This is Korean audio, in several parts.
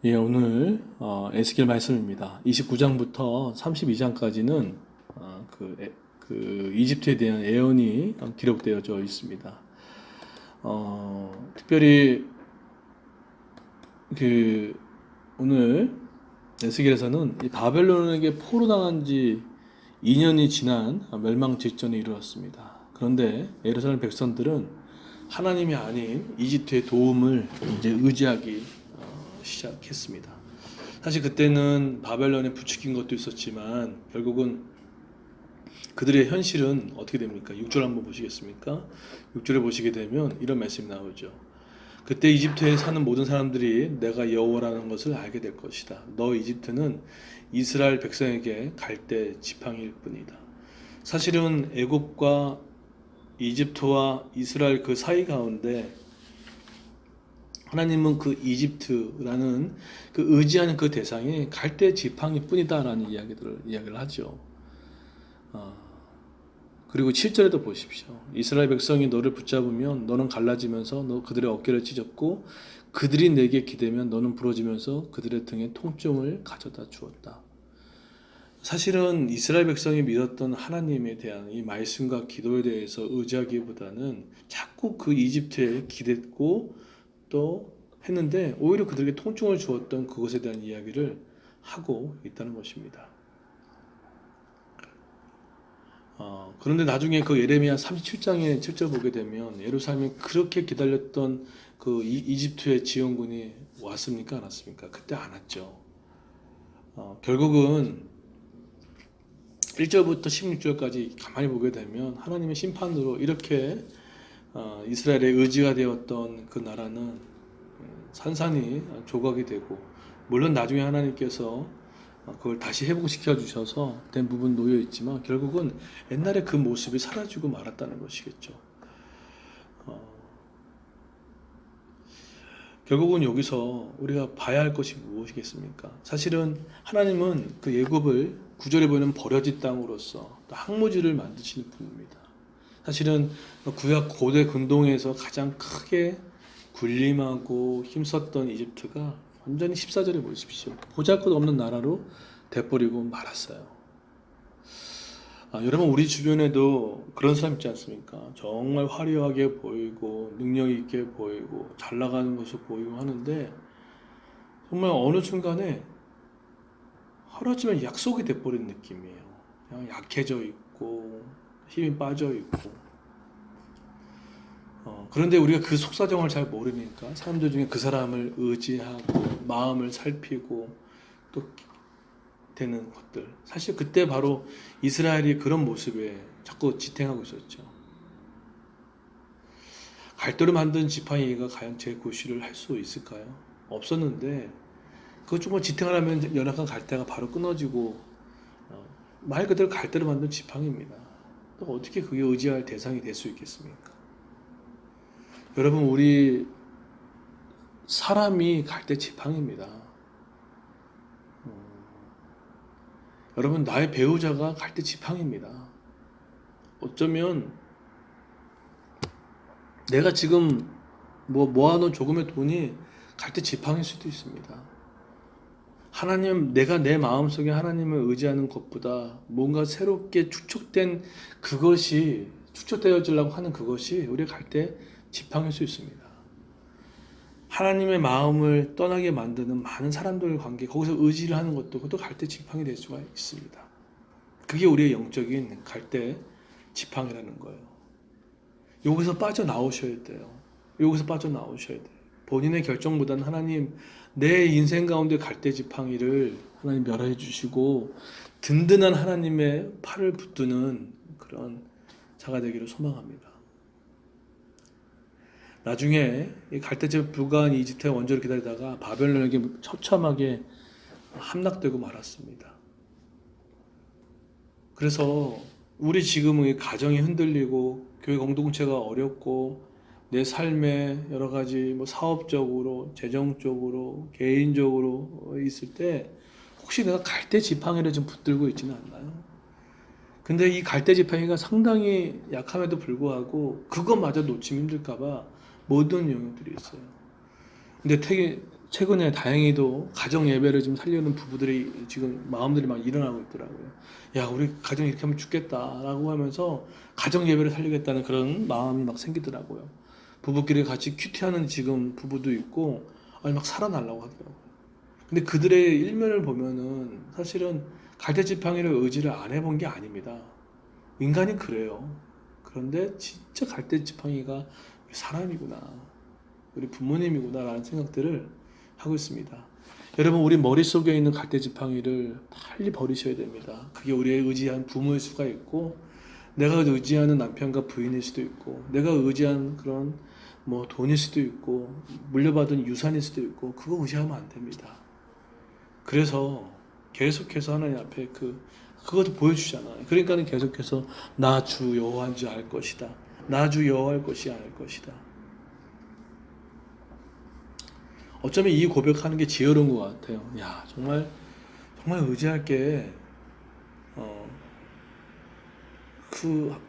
예, 오늘 에스겔 말씀입니다. 29장부터 32장까지는 그 이집트에 대한 예언이 기록되어져 있습니다. 특별히 그 오늘 에스겔에서는 이 바벨론에게 포로 당한 지 2년이 지난 멸망 직전에 이르렀습니다. 그런데 예루살렘 백성들은 하나님이 아닌 이집트의 도움을 이제 의지하기 시작했습니다. 사실 그때는 바벨론에 부추긴 것도 있었지만 결국은 그들의 현실은 어떻게 됩니까? 6절 한번 보시겠습니까? 6절에 보시게 되면 이런 말씀이 나오죠. 그때 이집트에 사는 모든 사람들이 내가 여호와라는 것을 알게 될 것이다. 너 이집트는 이스라엘 백성에게 갈대 지팡이일 뿐이다. 사실은 애굽과 이집트와 이스라엘 그 사이 가운데 하나님은 그 이집트라는 그 의지하는 그 대상이 갈대 지팡이 뿐이다라는 이야기를 하죠. 그리고 7절에도 보십시오. 이스라엘 백성이 너를 붙잡으면 너는 갈라지면서 너 그들의 어깨를 찢었고 그들이 내게 기대면 너는 부러지면서 그들의 등에 통증을 가져다 주었다. 사실은 이스라엘 백성이 믿었던 하나님에 대한 이 말씀과 기도에 대해서 의지하기보다는 자꾸 그 이집트에 기댔고 또 했는데 오히려 그들에게 통증을 주었던 그것에 대한 이야기를 하고 있다는 것입니다. 그런데 나중에 그 예레미야 37장에 7절 보게 되면 예루살렘이 그렇게 기다렸던 그 이집트의 지원군이 왔습니까? 안 왔습니까? 그때 안 왔죠. 결국은 1절부터 16절까지 가만히 보게 되면 하나님의 심판으로 이렇게 이스라엘의 의지가 되었던 그 나라는 산산이 조각이 되고, 물론 나중에 하나님께서 그걸 다시 회복시켜 주셔서 된 부분 놓여 있지만 결국은 옛날에 그 모습이 사라지고 말았다는 것이겠죠. 결국은 여기서 우리가 봐야 할 것이 무엇이겠습니까? 사실은 하나님은 그 예굽을 9절에 보면 버려진 땅으로서 또 항무지를 만드시는 분입니다. 사실은 구약 고대 근동에서 가장 크게 군림하고 힘썼던 이집트가 완전히 14절에 보십시오. 보잘것없는 나라로 돼버리고 말았어요. 여러분 우리 주변에도 그런 사람 있지 않습니까? 정말 화려하게 보이고 능력 있게 보이고 잘 나가는 모습 보이고 하는데 정말 어느 순간에 하루아침에 약속이 돼버린 느낌이에요. 그냥 약해져 있고 힘이 빠져 있고 그런데 우리가 그 속사정을 잘 모르니까 사람들 중에 그 사람을 의지하고 마음을 살피고 또 되는 것들, 사실 그때 바로 이스라엘이 그런 모습에 자꾸 지탱하고 있었죠. 갈대로 만든 지팡이가 과연 제 구실을 할 수 있을까요? 없었는데 그거 조금 지탱을 하면 연약한 갈대가 바로 끊어지고 말 그대로 갈대로 만든 지팡이입니다. 또 어떻게 그게 의지할 대상이 될 수 있겠습니까? 여러분 우리 사람이 갈대 지팡이입니다. 여러분 나의 배우자가 갈대 지팡이입니다. 어쩌면 내가 지금 모아놓은 조금의 돈이 갈대 지팡일 수도 있습니다. 하나님, 내가 내 마음속에 하나님을 의지하는 것보다 뭔가 새롭게 축적된 그것이 축적되어지려고 하는 그것이 우리 갈대 지팡일 수 있습니다. 하나님의 마음을 떠나게 만드는 많은 사람들의 관계, 거기서 의지를 하는 것도 그것도 갈대 지팡이 될 수가 있습니다. 그게 우리의 영적인 갈대 지팡이라는 거예요. 여기서 빠져나오셔야 돼요. 여기서 빠져나오셔야 돼요. 본인의 결정보다는 하나님, 내 인생 가운데 갈대 지팡이를 하나님 멸해 주시고 든든한 하나님의 팔을 붙드는 그런 자가 되기를 소망합니다. 나중에 갈대집 불가한 이집트의 원조를 기다리다가 바벨론에게 처참하게 함락되고 말았습니다. 그래서 우리 지금의 가정이 흔들리고 교회 공동체가 어렵고 내 삶에 여러 가지 사업적으로, 재정적으로, 개인적으로 있을 때 혹시 내가 갈대 지팡이를 좀 붙들고 있지는 않나요? 근데 이 갈대 지팡이가 상당히 약함에도 불구하고 그것마저 놓치면 힘들까봐 모든 영역들이 있어요. 근데 최근에 다행히도 가정 예배를 좀 살려는 부부들이 지금 마음들이 막 일어나고 있더라고요. 야, 우리 가정 이렇게 하면 죽겠다라고 하면서 가정 예배를 살리겠다는 그런 마음이 막 생기더라고요. 부부끼리 같이 큐티하는 지금 부부도 있고, 아니 막 살아나려고 하더라고요. 근데 그들의 일면을 보면은 사실은 갈대지팡이를 의지를 안 해본 게 아닙니다. 인간이 그래요. 그런데 진짜 갈대지팡이가 우리 사람이구나, 우리 부모님이구나라는 생각들을 하고 있습니다. 여러분, 우리 머릿속에 있는 갈대지팡이를 빨리 버리셔야 됩니다. 그게 우리의 의지한 부모일 수가 있고, 내가 의지하는 남편과 부인일 수도 있고, 내가 의지한 그런 뭐 돈일 수도 있고, 물려받은 유산일 수도 있고, 그거 의지하면 안 됩니다. 그래서 계속해서 하나님 앞에 그것도 보여주잖아요. 그러니까는 계속해서 나 주 여호와인 줄 알 것이다. 나 주 여호와일 것이 알 것이다. 어쩌면 이 고백하는 게 지혜로운 것 같아요. 야, 정말 정말 의지할 게 어,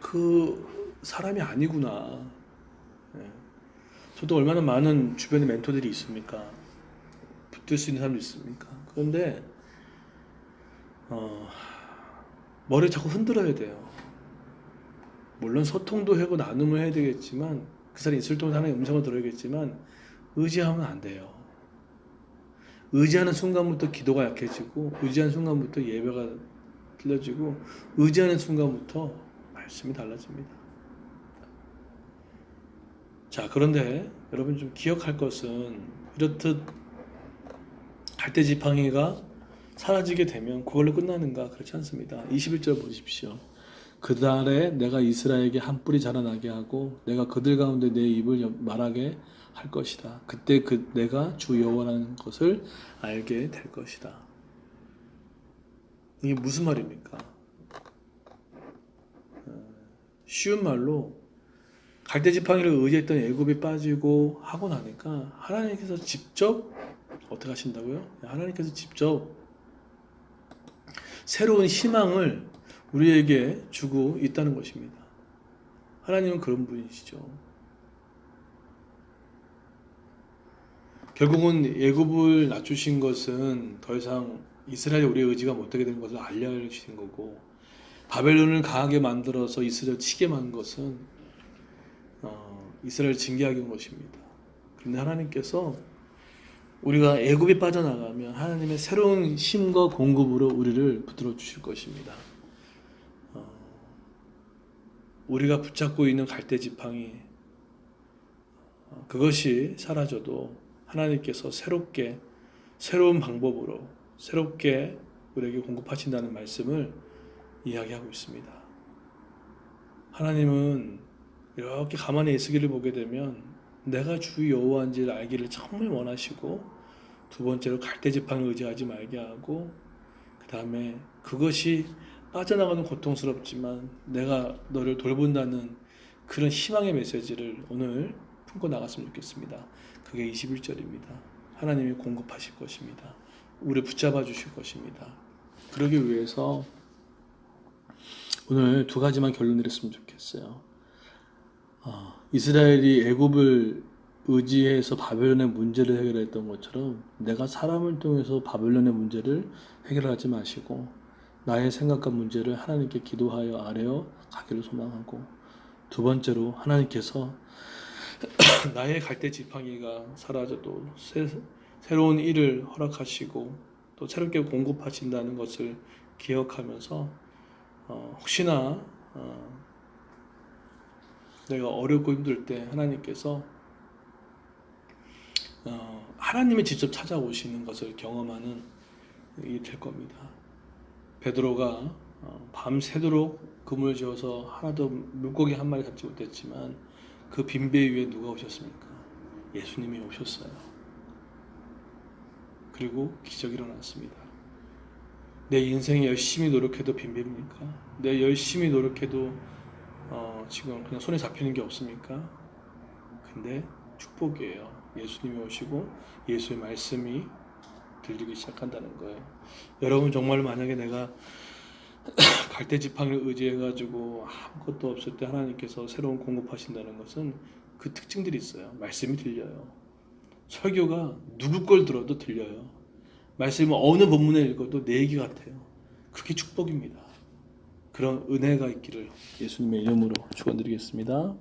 그 사람이 아니구나. 예. 저도 얼마나 많은 주변에 멘토들이 있습니까? 붙들 수 있는 사람도 있습니까? 그런데 어, 머리를 자꾸 흔들어야 돼요. 물론 소통도 하고 나눔을 해야 되겠지만, 그 사람이 있을 동안 하나의 음성을 들어야겠지만, 의지하면 안 돼요. 의지하는 순간부터 기도가 약해지고, 의지하는 순간부터 예배가 틀려지고, 의지하는 순간부터 말씀이 달라집니다. 자, 그런데 여러분 좀 기억할 것은, 이렇듯 갈대지팡이가 사라지게 되면 그걸로 끝나는가? 그렇지 않습니다. 21절 보십시오. 그날에 내가 이스라엘에게 한 뿔이 자라나게 하고 내가 그들 가운데 내 입을 말하게 할 것이다. 그때 내가 주 여호와라는 것을 알게 될 것이다. 이게 무슨 말입니까? 쉬운 말로 갈대지팡이를 의지했던 애굽이 빠지고 하고 나니까 하나님께서 직접 어떻게 하신다고요? 하나님께서 직접 새로운 희망을 우리에게 주고 있다는 것입니다. 하나님은 그런 분이시죠. 결국은 애굽을 낮추신 것은 더 이상 이스라엘이 우리의 의지가 못되게 된 것을 알려주신 거고, 바벨론을 강하게 만들어서 이스라엘 치게 만든 것은 이스라엘을 징계하기 온 것입니다. 그런데 하나님께서 우리가 애굽에 빠져나가면 하나님의 새로운 힘과 공급으로 우리를 붙들어 주실 것입니다. 우리가 붙잡고 있는 갈대지팡이, 그것이 사라져도 하나님께서 새로운 방법으로 새롭게 우리에게 공급하신다는 말씀을 이야기하고 있습니다. 하나님은 이렇게 가만히 에스겔을 보게 되면 내가 주 여호와인지를 알기를 정말 원하시고, 두 번째로 갈대지팡이를 의지하지 말게 하고, 그 다음에 그것이 빠져나가는 고통스럽지만 내가 너를 돌본다는 그런 희망의 메시지를 오늘 품고 나갔으면 좋겠습니다. 그게 21절입니다. 하나님이 공급하실 것입니다. 우리를 붙잡아 주실 것입니다. 그러기 위해서 오늘 두 가지만 결론 내렸으면 좋겠어요. 이스라엘이 애굽을 의지해서 바벨론의 문제를 해결했던 것처럼 내가 사람을 통해서 바벨론의 문제를 해결하지 마시고 나의 생각과 문제를 하나님께 기도하여 아뢰어 가기를 소망하고, 두 번째로 하나님께서 나의 갈대 지팡이가 사라져도 새로운 일을 허락하시고 또 새롭게 공급하신다는 것을 기억하면서 혹시나 내가 어렵고 힘들 때 하나님께서 하나님이 직접 찾아오시는 것을 경험하는 일이 될 겁니다. 베드로가 밤새도록 그물 지어서 하나도 물고기 한 마리 잡지 못했지만 그 빈배 위에 누가 오셨습니까? 예수님이 오셨어요. 그리고 기적이 일어났습니다. 내 인생이 열심히 노력해도 빈배입니까? 내 열심히 노력해도 지금 그냥 손에 잡히는 게 없습니까? 근데 축복이에요. 예수님이 오시고 예수의 말씀이 들리기 시작한다는 거예요. 여러분, 정말 만약에 내가 갈대지팡이를 의지해가지고 아무것도 없을 때 하나님께서 새로운 공급하신다는 것은 그 특징들이 있어요. 말씀이 들려요. 설교가 누구 걸 들어도 들려요. 말씀을 어느 본문에 읽어도 내 얘기 같아요. 그게 축복입니다. 그런 은혜가 있기를 예수님의 이름으로 축원드리겠습니다.